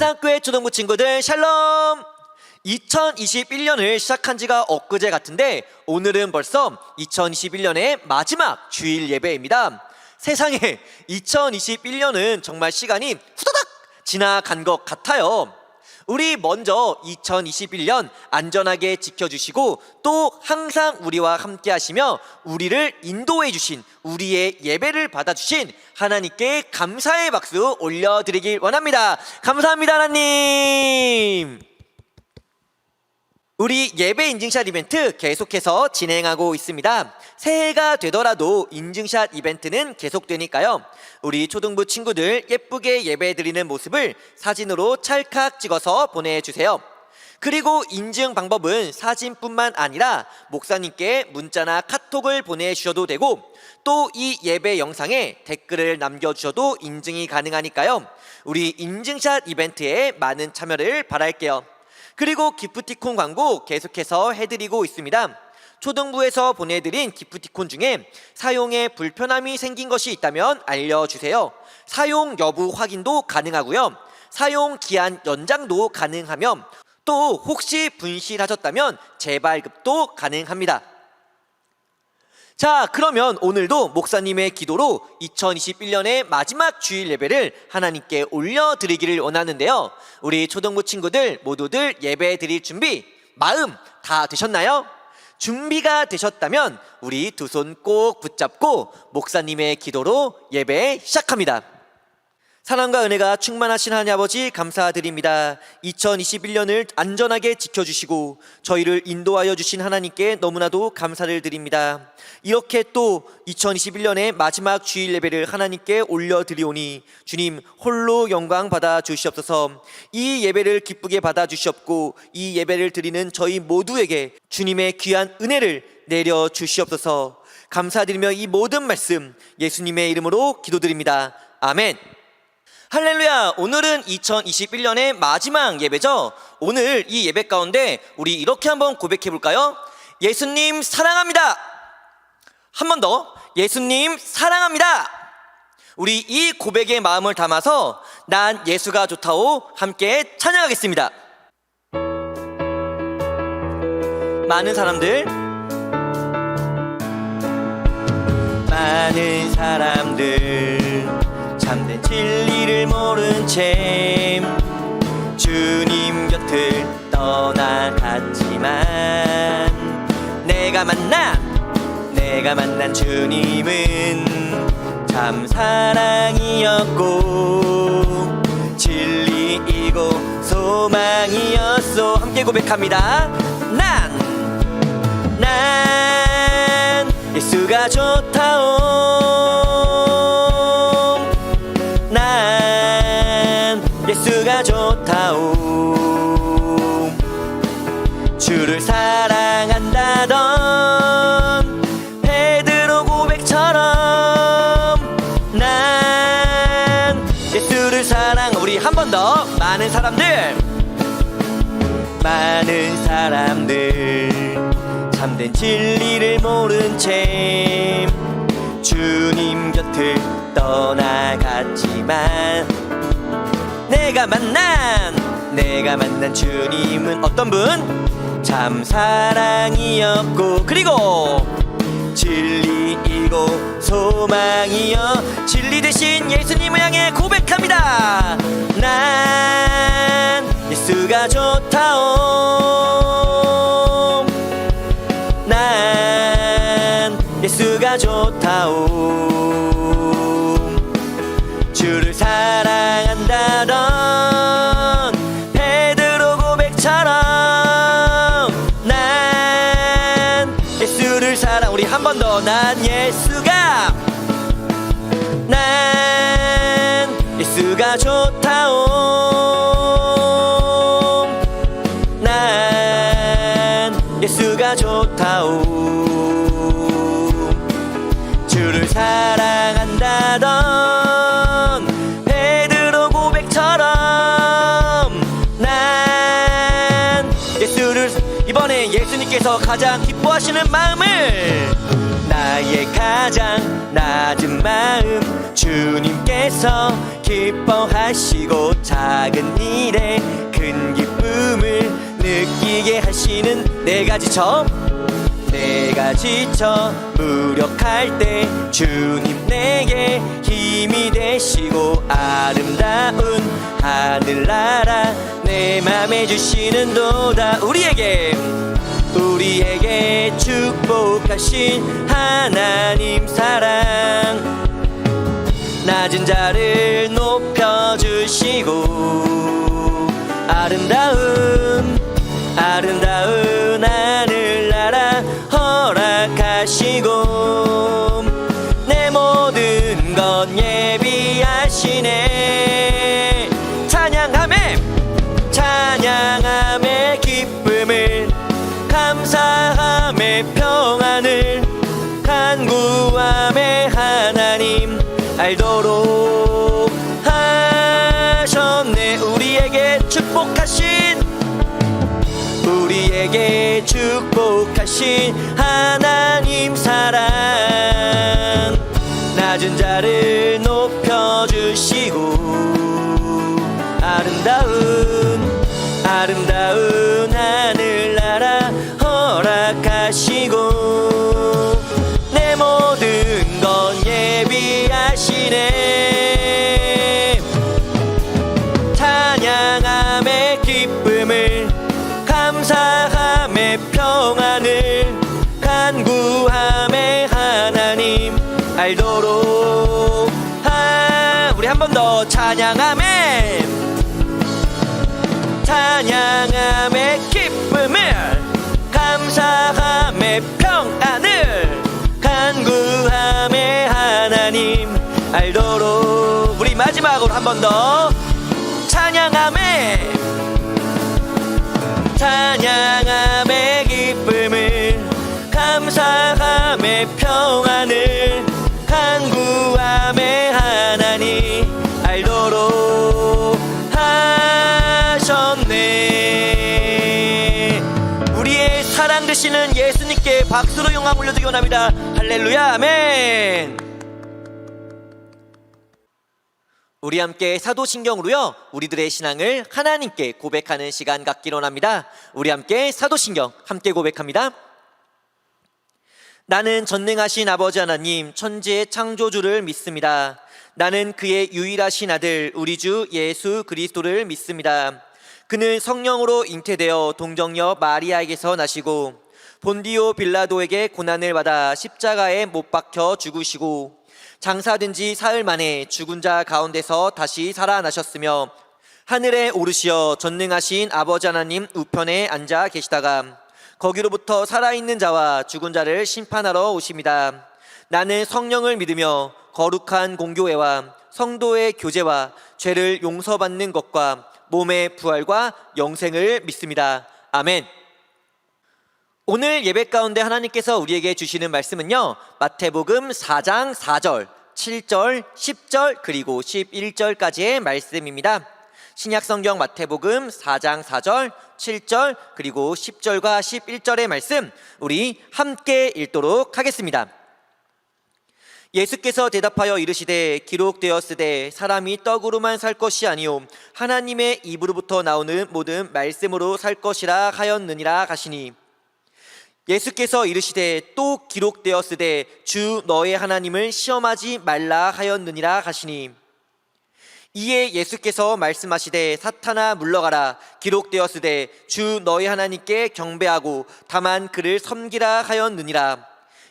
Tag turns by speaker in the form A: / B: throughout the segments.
A: 한산교회 초등부 친구들 샬롬! 2021년을 시작한 지가 엊그제 같은데 오늘은 벌써 2021년의 마지막 주일 예배입니다. 세상에 2021년은 정말 시간이 후다닥 지나간 것 같아요. 우리 먼저 2021년 안전하게 지켜주시고 또 항상 우리와 함께 하시며 우리를 인도해 주신, 우리의 예배를 받아주신 하나님께 감사의 박수 올려드리길 원합니다. 감사합니다, 하나님. 우리 예배 인증샷 이벤트 계속해서 진행하고 있습니다. 새해가 되더라도 인증샷 이벤트는 계속되니까요, 우리 초등부 친구들 예쁘게 예배 드리는 모습을 사진으로 찰칵 찍어서 보내주세요. 그리고 인증 방법은 사진뿐만 아니라 목사님께 문자나 카톡을 보내주셔도 되고 또 이 예배 영상에 댓글을 남겨주셔도 인증이 가능하니까요, 우리 인증샷 이벤트에 많은 참여를 바랄게요. 그리고 기프티콘 광고 계속해서 해드리고 있습니다. 초등부에서 보내드린 기프티콘 중에 사용에 불편함이 생긴 것이 있다면 알려주세요. 사용 여부 확인도 가능하고요, 사용 기한 연장도 가능하며 또 혹시 분실하셨다면 재발급도 가능합니다. 자, 그러면 오늘도 목사님의 기도로 2021년의 마지막 주일 예배를 하나님께 올려드리기를 원하는데요, 우리 초등부 친구들 모두들 예배 드릴 준비 마음 다 되셨나요? 준비가 되셨다면 우리 두 손 꼭 붙잡고 목사님의 기도로 예배 시작합니다. 사랑과 은혜가 충만하신 하나님 아버지 감사드립니다. 2021년을 안전하게 지켜주시고 저희를 인도하여 주신 하나님께 너무나도 감사를 드립니다. 이렇게 또 2021년의 마지막 주일 예배를 하나님께 올려드리오니 주님 홀로 영광 받아 주시옵소서. 이 예배를 기쁘게 받아 주시옵고 이 예배를 드리는 저희 모두에게 주님의 귀한 은혜를 내려 주시옵소서. 감사드리며 이 모든 말씀 예수님의 이름으로 기도드립니다. 아멘. 할렐루야. 오늘은 2021년의 마지막 예배죠. 오늘 이 예배 가운데 우리 이렇게 한번 고백해 볼까요? 예수님 사랑합니다. 한 번 더, 예수님 사랑합니다. 우리 이 고백의 마음을 담아서 난 예수가 좋다오 함께 찬양하겠습니다. 많은 사람들 참된 진리를 모른 채 주님 곁을 떠나갔지만 내가 만난 주님은 참 사랑이었고 진리이고 소망이었소. 함께 고백합니다. 난 예수가 좋다오. 난 예수가 좋다오. 주를 사랑한다던 베드로 고백처럼 난 예수를 사랑. 우리 한 번 더. 많은 사람들 참된 진리를 모른 채 주님 곁을 떠나갔지만 내가 만난 주님은 어떤 분? 참 사랑이었고 그리고 진리이고 소망이여. 진리 대신 예수님을 향해 고백합니다. 난 예수가 좋다오. 난 예수가 좋다오. 주를 사랑한다던 베드로 고백처럼 난 예수를 사랑. 우리 한 번 더. 난 예수가 좋다오. 난 예수가 좋다오. 주를 사랑한다던 베드로 고백처럼 난 예수를. 이번에 예수님께서 가장 기뻐하시는 마음을, 나의 가장 낮은 마음 주님께서 기뻐 기뻐하시고 작은 일에 큰 기쁨을 느끼게 하시는 내가 지쳐 무력할 때 주님 내게 힘이 되시고 아름다운 하늘나라 내 맘에 주시는 도다. 우리에게 축복하신 하나님 사랑 낮은 자를 높여주시고 아름다운 하늘나라 허락하시고 내 모든 것 예비하시네. 찬양함에 기쁨을 감사함에 평안을 간구함에 하나님 알도록 하셨네. 우리에게 축복하신 하나님 사랑 낮은 자를 높여주시고 아름다운 하늘나라 허락하시고 내 모든 것 예비하시네. 찬양함에 기쁨을 감사함에 평안을 간구함에 하나님 알도록 우리 한 번 더 찬양함에 기쁨을 감사함에 평안을 간구함에 하나님 알도록. 우리 마지막으로 한 번 더 찬양함에 기쁨을 감사함에 평안을 간구함에 하나님 알도록 하셨네. 우리의 사랑 되시는 예수님께 박수로 영광 올려드리기 원합니다. 할렐루야 아멘. 우리 함께 사도신경으로요 우리들의 신앙을 하나님께 고백하는 시간 갖기를 원합니다. 우리 함께 사도신경 함께 고백합니다. 나는 전능하신 아버지 하나님 천지의 창조주를 믿습니다. 나는 그의 유일하신 아들 우리 주 예수 그리스도를 믿습니다. 그는 성령으로 잉태되어 동정녀 마리아에게서 나시고 본디오 빌라도에게 고난을 받아 십자가에 못 박혀 죽으시고 장사된 지 사흘 만에 죽은 자 가운데서 다시 살아나셨으며 하늘에 오르시어 전능하신 아버지 하나님 우편에 앉아 계시다가 거기로부터 살아있는 자와 죽은 자를 심판하러 오십니다. 나는 성령을 믿으며 거룩한 공교회와 성도의 교제와 죄를 용서받는 것과 몸의 부활과 영생을 믿습니다. 아멘. 오늘 예배 가운데 하나님께서 우리에게 주시는 말씀은요 마태복음 4장 4절, 7절, 10절 그리고 11절까지의 말씀입니다. 신약성경 마태복음 4장 4절, 7절 그리고 10절과 11절의 말씀 우리 함께 읽도록 하겠습니다. 예수께서 대답하여 이르시되 기록되었으되 사람이 떡으로만 살 것이 아니요 하나님의 입으로부터 나오는 모든 말씀으로 살 것이라 하였느니라 하시니 예수께서 이르시되 또 기록되었으되 주 너의 하나님을 시험하지 말라 하였느니라 하시니 이에 예수께서 말씀하시되 사탄아 물러가라 기록되었으되 주 너의 하나님께 경배하고 다만 그를 섬기라 하였느니라.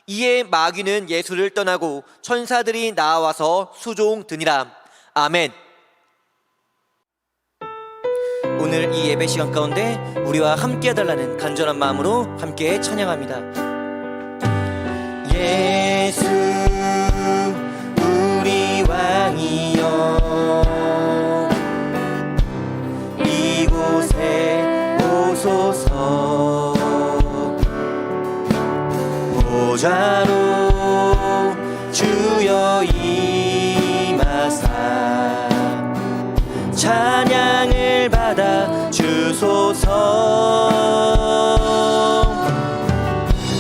A: 이에 마귀는 예수를 떠나고 천사들이 나와서 수종드니라. 아멘. 오늘 이 예배 시간 가운데 우리와 함께 해달라는 간절한 마음으로 함께 찬양합니다. 예수 우리 왕이여 이곳에 오소서 보좌로 주여 임하사 찬양을 받아 주소서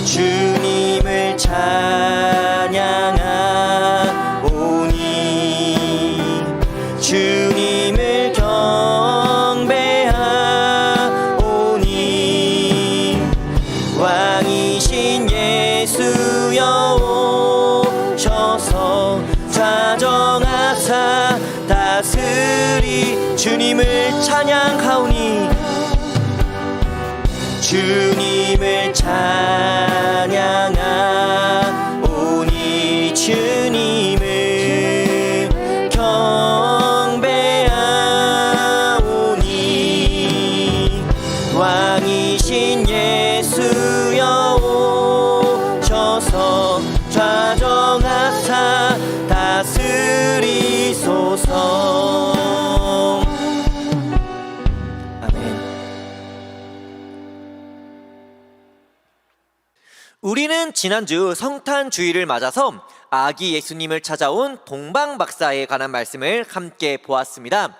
A: 주님을 찬양하오니 주님 주님을 찬양하오니 주님을 경배하오니 왕이신 예수여 오셔서 좌정하사 다스리소서. 우리는 지난주 성탄 주일을 맞아서 아기 예수님을 찾아온 동방박사에 관한 말씀을 함께 보았습니다.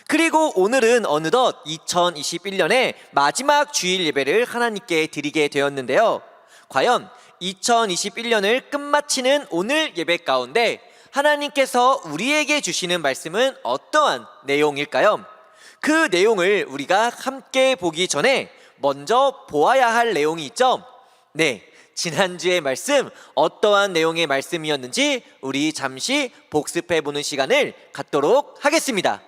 A: 그리고 오늘은 어느덧 2021년의 마지막 주일 예배를 하나님께 드리게 되었는데요. 과연 2021년을 끝마치는 오늘 예배 가운데 하나님께서 우리에게 주시는 말씀은 어떠한 내용일까요? 그 내용을 우리가 함께 보기 전에 먼저 보아야 할 내용이 있죠? 네. 지난주의 말씀 어떠한 내용의 말씀이었는지 우리 잠시 복습해보는 시간을 갖도록 하겠습니다.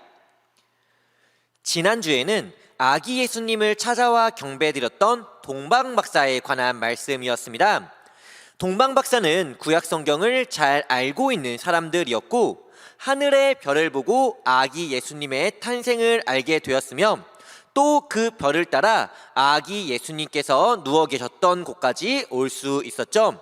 A: 지난주에는 아기 예수님을 찾아와 경배드렸던 동방박사에 관한 말씀이었습니다. 동방박사는 구약 성경을 잘 알고 있는 사람들이었고 하늘의 별을 보고 아기 예수님의 탄생을 알게 되었으며 또 그 별을 따라 아기 예수님께서 누워 계셨던 곳까지 올 수 있었죠.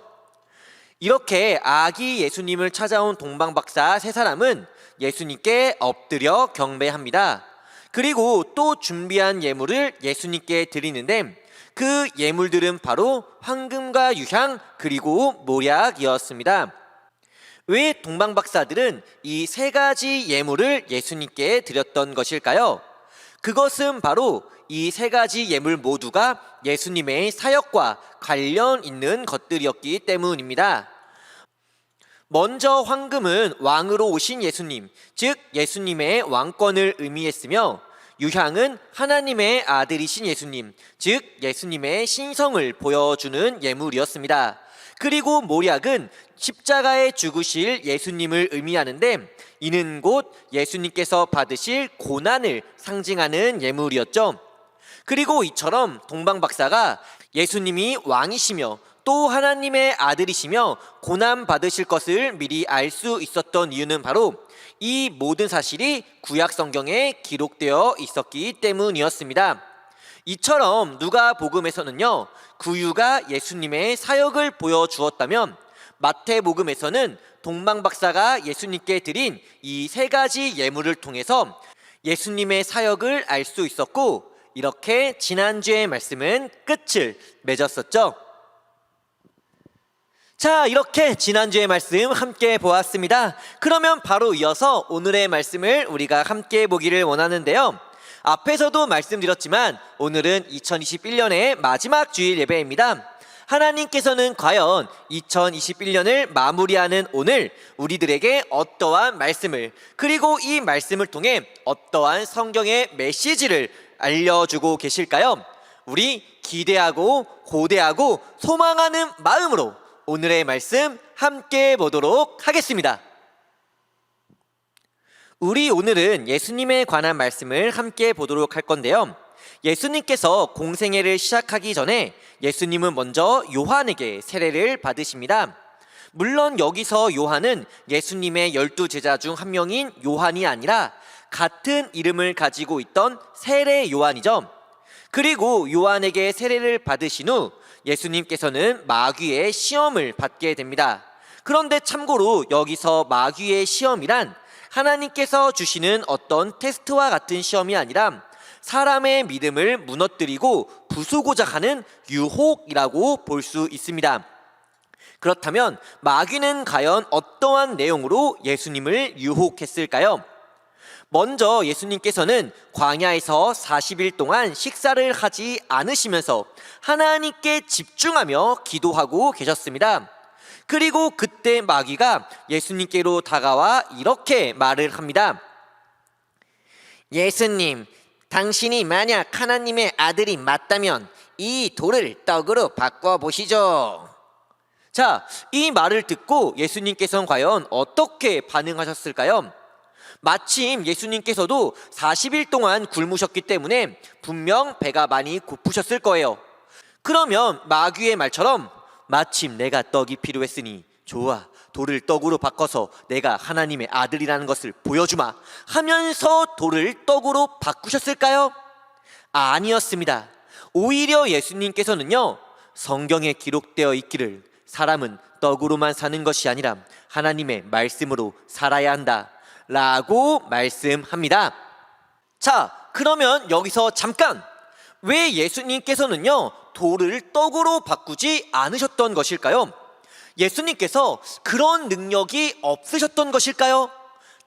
A: 이렇게 아기 예수님을 찾아온 동방박사 세 사람은 예수님께 엎드려 경배합니다. 그리고 또 준비한 예물을 예수님께 드리는데 그 예물들은 바로 황금과 유향 그리고 모략이었습니다. 왜 동방박사들은 이 세 가지 예물을 예수님께 드렸던 것일까요? 그것은 바로 이 세 가지 예물 모두가 예수님의 사역과 관련 있는 것들이었기 때문입니다. 먼저 황금은 왕으로 오신 예수님, 즉 예수님의 왕권을 의미했으며 유향은 하나님의 아들이신 예수님, 즉 예수님의 신성을 보여주는 예물이었습니다. 그리고 모략은 십자가에 죽으실 예수님을 의미하는데 이는 곧 예수님께서 받으실 고난을 상징하는 예물이었죠. 그리고 이처럼 동방박사가 예수님이 왕이시며 또 하나님의 아들이시며 고난 받으실 것을 미리 알 수 있었던 이유는 바로 이 모든 사실이 구약 성경에 기록되어 있었기 때문이었습니다. 이처럼 누가복음에서는요, 구유가 예수님의 사역을 보여주었다면 마태복음에서는 동방박사가 예수님께 드린 이 세 가지 예물을 통해서 예수님의 사역을 알 수 있었고 이렇게 지난주의 말씀은 끝을 맺었었죠. 자, 이렇게 지난주의 말씀 함께 보았습니다. 그러면 바로 이어서 오늘의 말씀을 우리가 함께 보기를 원하는데요. 앞에서도 말씀드렸지만 오늘은 2021년의 마지막 주일 예배입니다. 하나님께서는 과연 2021년을 마무리하는 오늘 우리들에게 어떠한 말씀을 그리고 이 말씀을 통해 어떠한 성경의 메시지를 알려주고 계실까요? 우리 기대하고 고대하고 소망하는 마음으로 오늘의 말씀 함께 보도록 하겠습니다. 우리 오늘은 예수님에 관한 말씀을 함께 보도록 할 건데요. 예수님께서 공생애를 시작하기 전에 예수님은 먼저 요한에게 세례를 받으십니다. 물론 여기서 요한은 예수님의 12제자 중 한 명인 요한이 아니라 같은 이름을 가지고 있던 세례 요한이죠. 그리고 요한에게 세례를 받으신 후 예수님께서는 마귀의 시험을 받게 됩니다. 그런데 참고로 여기서 마귀의 시험이란 하나님께서 주시는 어떤 테스트와 같은 시험이 아니라 사람의 믿음을 무너뜨리고 부수고자 하는 유혹이라고 볼 수 있습니다. 그렇다면 마귀는 과연 어떠한 내용으로 예수님을 유혹했을까요? 먼저 예수님께서는 광야에서 40일 동안 식사를 하지 않으시면서 하나님께 집중하며 기도하고 계셨습니다. 그리고 그때 마귀가 예수님께로 다가와 이렇게 말을 합니다. 예수님, 당신이 만약 하나님의 아들이 맞다면 이 돌을 떡으로 바꿔보시죠. 자, 이 말을 듣고 예수님께서는 과연 어떻게 반응하셨을까요? 마침 예수님께서도 40일 동안 굶으셨기 때문에 분명 배가 많이 고프셨을 거예요. 그러면 마귀의 말처럼 마침 내가 떡이 필요했으니 좋아, 돌을 떡으로 바꿔서 내가 하나님의 아들이라는 것을 보여주마 하면서 돌을 떡으로 바꾸셨을까요? 아니었습니다. 오히려 예수님께서는요, 성경에 기록되어 있기를 사람은 떡으로만 사는 것이 아니라 하나님의 말씀으로 살아야 한다 라고 말씀합니다. 자, 그러면 여기서 잠깐, 왜 예수님께서는요 돌을 떡으로 바꾸지 않으셨던 것일까요? 예수님께서 그런 능력이 없으셨던 것일까요?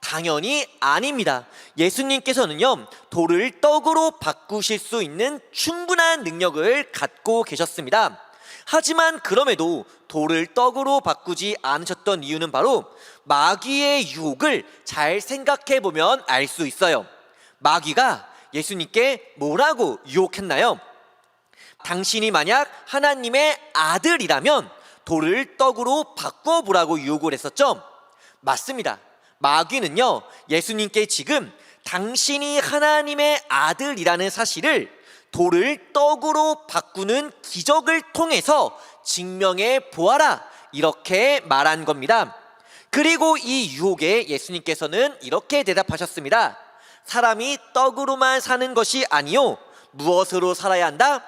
A: 당연히 아닙니다. 예수님께서는요 돌을 떡으로 바꾸실 수 있는 충분한 능력을 갖고 계셨습니다. 하지만 그럼에도 돌을 떡으로 바꾸지 않으셨던 이유는 바로 마귀의 유혹을 잘 생각해 보면 알 수 있어요. 마귀가 예수님께 뭐라고 유혹했나요? 당신이 만약 하나님의 아들이라면 돌을 떡으로 바꿔보라고 유혹을 했었죠? 맞습니다. 마귀는요 예수님께 지금 당신이 하나님의 아들이라는 사실을 돌을 떡으로 바꾸는 기적을 통해서 증명해 보아라 이렇게 말한 겁니다. 그리고 이 유혹에 예수님께서는 이렇게 대답하셨습니다. 사람이 떡으로만 사는 것이 아니요 무엇으로 살아야 한다?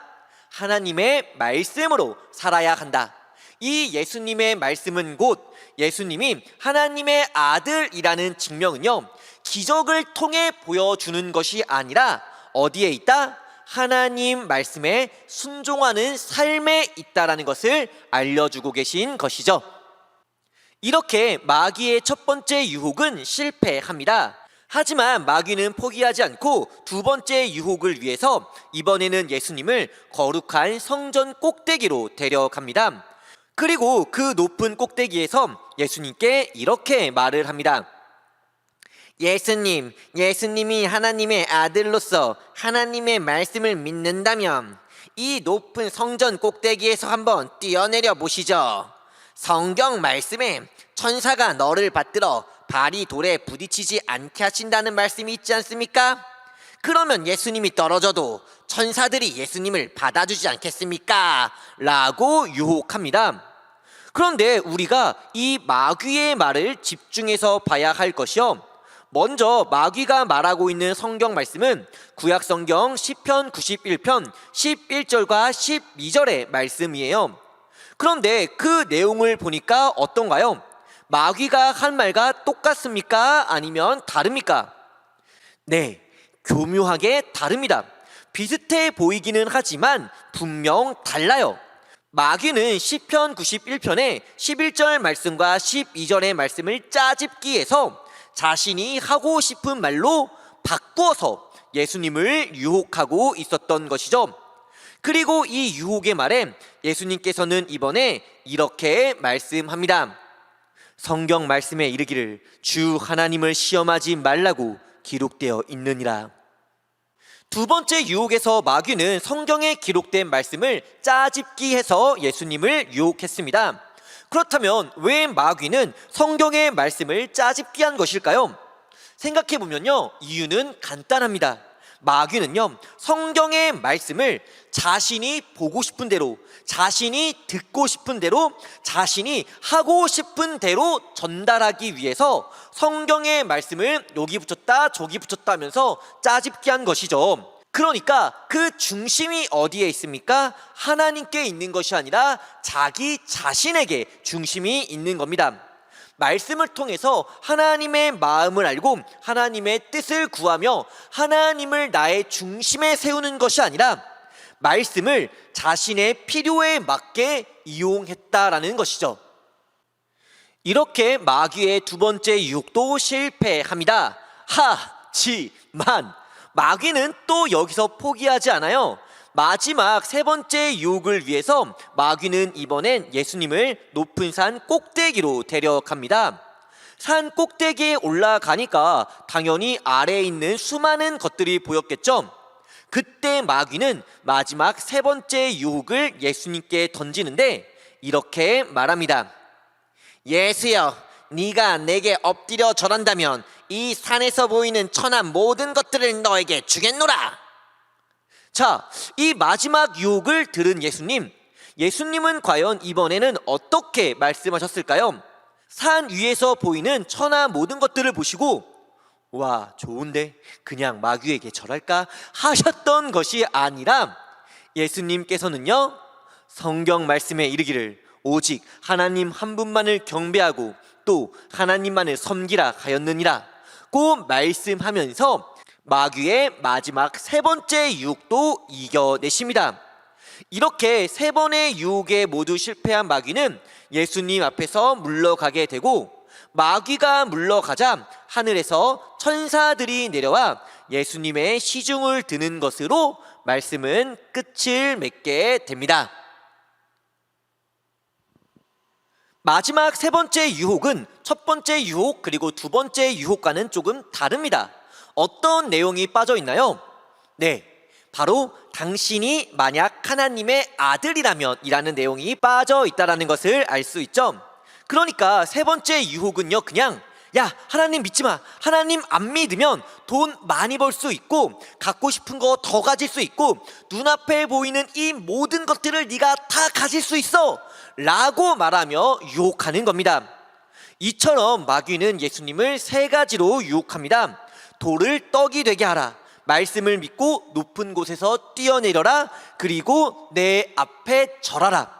A: 하나님의 말씀으로 살아야 한다. 이 예수님의 말씀은 곧 예수님이 하나님의 아들이라는 증명은요 기적을 통해 보여주는 것이 아니라 어디에 있다? 하나님 말씀에 순종하는 삶에 있다라는 것을 알려주고 계신 것이죠. 이렇게 마귀의 첫 번째 유혹은 실패합니다. 하지만 마귀는 포기하지 않고 두 번째 유혹을 위해서 이번에는 예수님을 거룩한 성전 꼭대기로 데려갑니다. 그리고 그 높은 꼭대기에서 예수님께 이렇게 말을 합니다. 예수님이 하나님의 아들로서 하나님의 말씀을 믿는다면 이 높은 성전 꼭대기에서 한번 뛰어내려 보시죠. 성경 말씀에 천사가 너를 받들어 발이 돌에 부딪히지 않게 하신다는 말씀이 있지 않습니까? 그러면 예수님이 떨어져도 천사들이 예수님을 받아주지 않겠습니까? 라고 유혹합니다. 그런데 우리가 이 마귀의 말을 집중해서 봐야 할 것이요, 먼저 마귀가 말하고 있는 성경 말씀은 구약성경 시편 91편 11절과 12절의 말씀이에요. 그런데 그 내용을 보니까 어떤가요? 마귀가 한 말과 똑같습니까? 아니면 다릅니까? 네, 교묘하게 다릅니다. 비슷해 보이기는 하지만 분명 달라요. 마귀는 시편 91편의 11절 말씀과 12절의 말씀을 짜집기해서 자신이 하고 싶은 말로 바꾸어서 예수님을 유혹하고 있었던 것이죠. 그리고 이 유혹의 말에 예수님께서는 이번에 이렇게 말씀합니다. 성경 말씀에 이르기를 주 하나님을 시험하지 말라고 기록되어 있느니라. 두 번째 유혹에서 마귀는 성경에 기록된 말씀을 짜집기해서 예수님을 유혹했습니다. 그렇다면 왜 마귀는 성경의 말씀을 짜집기한 것일까요? 생각해보면요, 이유는 간단합니다. 마귀는요, 성경의 말씀을 자신이 보고 싶은 대로, 자신이 듣고 싶은 대로, 자신이 하고 싶은 대로 전달하기 위해서 성경의 말씀을 여기 붙였다 저기 붙였다 하면서 짜집기한 것이죠. 그러니까 그 중심이 어디에 있습니까? 하나님께 있는 것이 아니라 자기 자신에게 중심이 있는 겁니다. 말씀을 통해서 하나님의 마음을 알고 하나님의 뜻을 구하며 하나님을 나의 중심에 세우는 것이 아니라 말씀을 자신의 필요에 맞게 이용했다라는 것이죠. 이렇게 마귀의 두 번째 유혹도 실패합니다. 하지만 마귀는 또 여기서 포기하지 않아요. 마지막 세 번째 유혹을 위해서 마귀는 이번엔 예수님을 높은 산 꼭대기로 데려갑니다. 산 꼭대기에 올라가니까 당연히 아래에 있는 수많은 것들이 보였겠죠. 그때 마귀는 마지막 세 번째 유혹을 예수님께 던지는데 이렇게 말합니다. 예수여, 네가 내게 엎드려 절한다면 이 산에서 보이는 천한 모든 것들을 너에게 주겠노라. 자, 이 마지막 유혹을 들은 예수님은 과연 이번에는 어떻게 말씀하셨을까요? 산 위에서 보이는 천하 모든 것들을 보시고 와, 좋은데 그냥 마귀에게 절할까 하셨던 것이 아니라 예수님께서는요, 성경 말씀에 이르기를 오직 하나님 한 분만을 경배하고 또 하나님만을 섬기라 하였느니라 고 말씀하면서 마귀의 마지막 세 번째 유혹도 이겨내십니다. 이렇게 세 번의 유혹에 모두 실패한 마귀는 예수님 앞에서 물러가게 되고, 마귀가 물러가자 하늘에서 천사들이 내려와 예수님의 시중을 드는 것으로 말씀은 끝을 맺게 됩니다. 마지막 세 번째 유혹은 첫 번째 유혹 그리고 두 번째 유혹과는 조금 다릅니다. 어떤 내용이 빠져 있나요? 네, 바로 당신이 만약 하나님의 아들이라면 이라는 내용이 빠져 있다는 것을 알 수 있죠. 그러니까 세 번째 유혹은요, 그냥 야, 하나님 믿지 마. 하나님 안 믿으면 돈 많이 벌 수 있고 갖고 싶은 거 더 가질 수 있고 눈앞에 보이는 이 모든 것들을 네가 다 가질 수 있어 라고 말하며 유혹하는 겁니다. 이처럼 마귀는 예수님을 세 가지로 유혹합니다. 돌을 떡이 되게 하라, 말씀을 믿고 높은 곳에서 뛰어내려라, 그리고 내 앞에 절하라.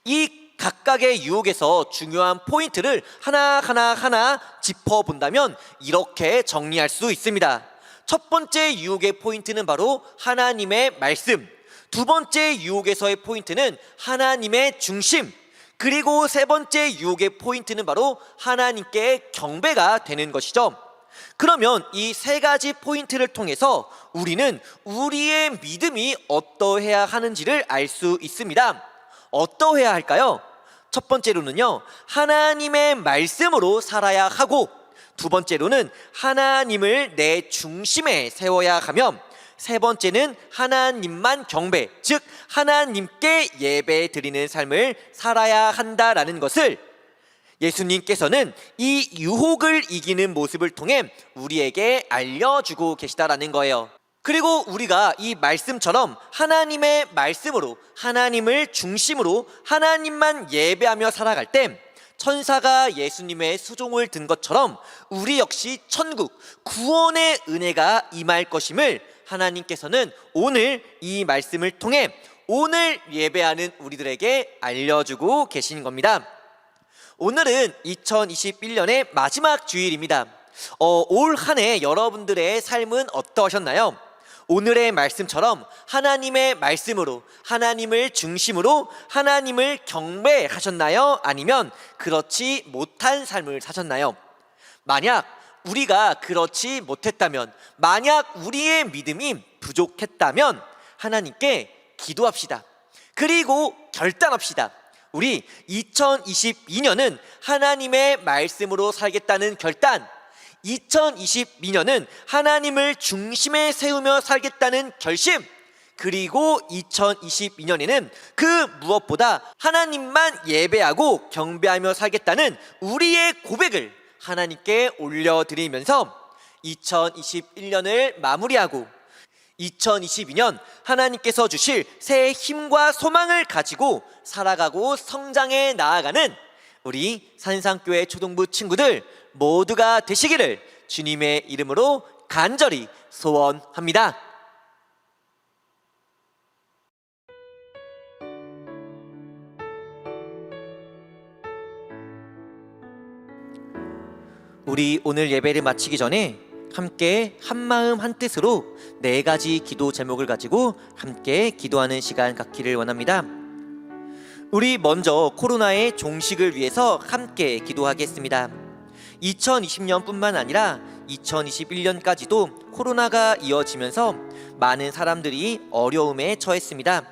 A: 이 각각의 유혹에서 중요한 포인트를 하나 짚어본다면 이렇게 정리할 수 있습니다. 첫 번째 유혹의 포인트는 바로 하나님의 말씀, 두 번째 유혹에서의 포인트는 하나님의 중심, 그리고 세 번째 유혹의 포인트는 바로 하나님께 경배가 되는 것이죠. 그러면 이 세 가지 포인트를 통해서 우리는 우리의 믿음이 어떠해야 하는지를 알 수 있습니다. 어떠해야 할까요? 첫 번째로는요, 하나님의 말씀으로 살아야 하고, 두 번째로는 하나님을 내 중심에 세워야 하며, 세 번째는 하나님만 경배, 즉 하나님께 예배 드리는 삶을 살아야 한다라는 것을 예수님께서는 이 유혹을 이기는 모습을 통해 우리에게 알려주고 계시다라는 거예요. 그리고 우리가 이 말씀처럼 하나님의 말씀으로, 하나님을 중심으로 하나님만 예배하며 살아갈 때 천사가 예수님의 수종을 든 것처럼 우리 역시 천국, 구원의 은혜가 임할 것임을 하나님께서는 오늘 이 말씀을 통해 오늘 예배하는 우리들에게 알려주고 계신 겁니다. 오늘은 2021년의 마지막 주일입니다. 올 한 해 여러분들의 삶은 어떠셨나요? 오늘의 말씀처럼 하나님의 말씀으로, 하나님을 중심으로 하나님을 경배하셨나요? 아니면 그렇지 못한 삶을 사셨나요? 만약 우리가 그렇지 못했다면, 만약 우리의 믿음이 부족했다면 하나님께 기도합시다. 그리고 결단합시다. 우리 2022년은 하나님의 말씀으로 살겠다는 결단, 2022년은 하나님을 중심에 세우며 살겠다는 결심, 그리고 2022년에는 그 무엇보다 하나님만 예배하고 경배하며 살겠다는 우리의 고백을 하나님께 올려드리면서 2021년을 마무리하고 2022년 하나님께서 주실 새 힘과 소망을 가지고 살아가고 성장해 나아가는 우리 산상교회 초등부 친구들 모두가 되시기를 주님의 이름으로 간절히 소원합니다. 우리 오늘 예배를 마치기 전에 함께 한마음 한뜻으로 네 가지 기도 제목을 가지고 함께 기도하는 시간 갖기를 원합니다. 우리 먼저 코로나의 종식을 위해서 함께 기도하겠습니다. 2020년뿐만 아니라 2021년까지도 코로나가 이어지면서 많은 사람들이 어려움에 처했습니다.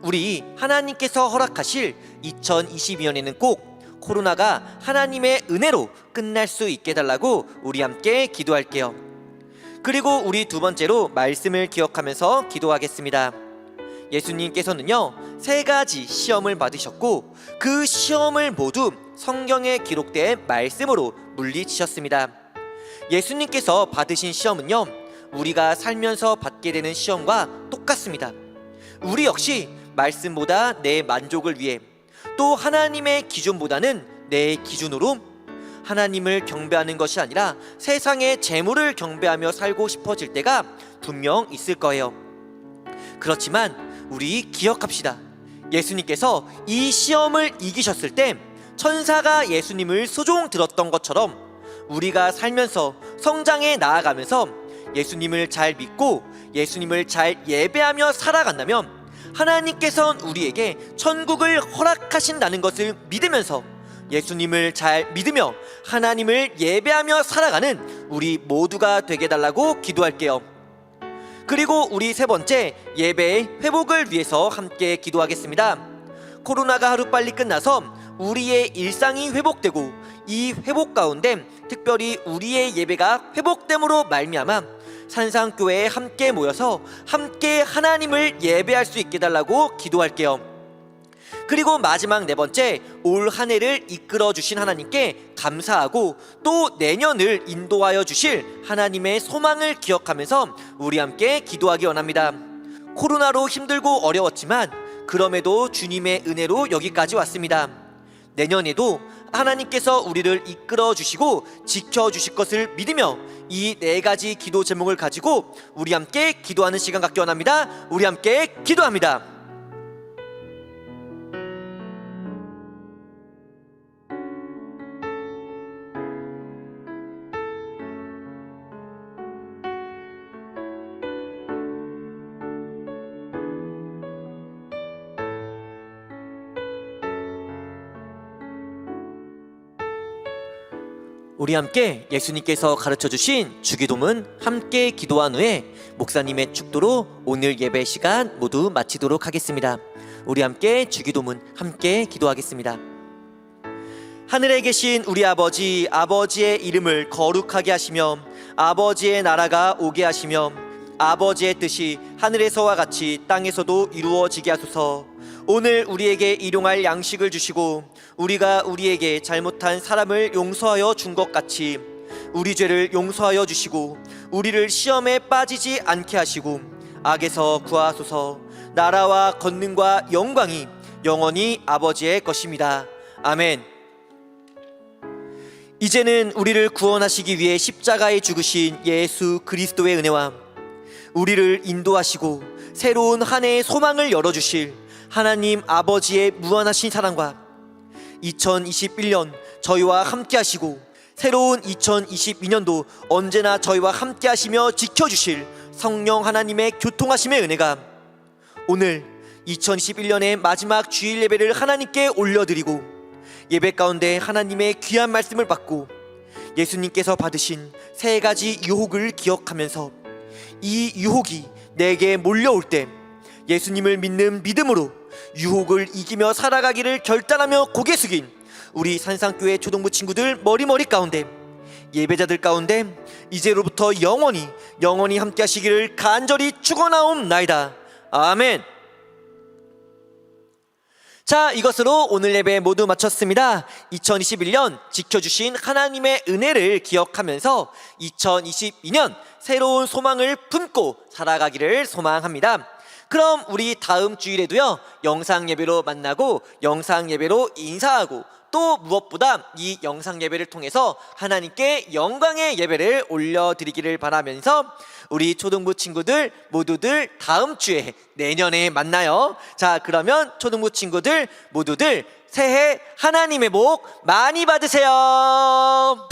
A: 우리 하나님께서 허락하실 2022년에는 꼭 코로나가 하나님의 은혜로 끝날 수 있게 해달라고 우리 함께 기도할게요. 그리고 우리 두 번째로 말씀을 기억하면서 기도하겠습니다. 예수님께서는요, 세 가지 시험을 받으셨고 그 시험을 모두 성경에 기록된 말씀으로 물리치셨습니다. 예수님께서 받으신 시험은요, 우리가 살면서 받게 되는 시험과 똑같습니다. 우리 역시 말씀보다 내 만족을 위해, 또 하나님의 기준보다는 내 기준으로 하나님을 경배하는 것이 아니라 세상의 재물을 경배하며 살고 싶어질 때가 분명 있을 거예요. 그렇지만 우리 기억합시다. 예수님께서 이 시험을 이기셨을 때 천사가 예수님을 소종 들었던 것처럼 우리가 살면서 성장해 나아가면서 예수님을 잘 믿고 예수님을 잘 예배하며 살아간다면 하나님께서는 우리에게 천국을 허락하신다는 것을 믿으면서 예수님을 잘 믿으며 하나님을 예배하며 살아가는 우리 모두가 되게 해달라고 기도할게요. 그리고 우리 세 번째, 예배의 회복을 위해서 함께 기도하겠습니다. 코로나가 하루빨리 끝나서 우리의 일상이 회복되고 이 회복 가운데 특별히 우리의 예배가 회복됨으로 말미암아 산상교회에 함께 모여서 함께 하나님을 예배할 수 있게 해달라고 기도할게요. 그리고 마지막 네 번째, 올 한 해를 이끌어 주신 하나님께 감사하고 또 내년을 인도하여 주실 하나님의 소망을 기억하면서 우리 함께 기도하기 원합니다. 코로나로 힘들고 어려웠지만 그럼에도 주님의 은혜로 여기까지 왔습니다. 내년에도 하나님께서 우리를 이끌어 주시고 지켜 주실 것을 믿으며 이 네 가지 기도 제목을 가지고 우리 함께 기도하는 시간 갖기 원합니다. 우리 함께 기도합니다. 우리 함께 예수님께서 가르쳐주신 주기도문 함께 기도한 후에 목사님의 축도로 오늘 예배 시간 모두 마치도록 하겠습니다. 우리 함께 주기도문 함께 기도하겠습니다. 하늘에 계신 우리 아버지, 아버지의 이름을 거룩하게 하시며 아버지의 나라가 오게 하시며 아버지의 뜻이 하늘에서와 같이 땅에서도 이루어지게 하소서. 오늘 우리에게 일용할 양식을 주시고 우리가 우리에게 잘못한 사람을 용서하여 준 것 같이 우리 죄를 용서하여 주시고 우리를 시험에 빠지지 않게 하시고 악에서 구하소서. 나라와 권능과 영광이 영원히 아버지의 것입니다. 아멘. 이제는 우리를 구원하시기 위해 십자가에 죽으신 예수 그리스도의 은혜와 우리를 인도하시고 새로운 한 해의 소망을 열어주실 하나님 아버지의 무한하신 사랑과 2021년 저희와 함께 하시고 새로운 2022년도 언제나 저희와 함께 하시며 지켜주실 성령 하나님의 교통하심의 은혜가 오늘 2021년의 마지막 주일 예배를 하나님께 올려드리고 예배 가운데 하나님의 귀한 말씀을 받고 예수님께서 받으신 세 가지 유혹을 기억하면서 이 유혹이 내게 몰려올 때 예수님을 믿는 믿음으로 유혹을 이기며 살아가기를 결단하며 고개 숙인 우리 산상교회 초동부 친구들 머리 가운데 예배자들 가운데 이제로부터 영원히 함께 하시기를 간절히 축원하옵나이다. 아멘. 자, 이것으로 오늘 예배 모두 마쳤습니다. 2021년 지켜주신 하나님의 은혜를 기억하면서 2022년 새로운 소망을 품고 살아가기를 소망합니다. 그럼 우리 다음 주일에도요 영상 예배로 만나고 영상 예배로 인사하고 또 무엇보다 이 영상 예배를 통해서 하나님께 영광의 예배를 올려드리기를 바라면서 우리 초등부 친구들 모두들 다음 주에 내년에 만나요. 자, 그러면 초등부 친구들 모두들 새해 하나님의 복 많이 받으세요.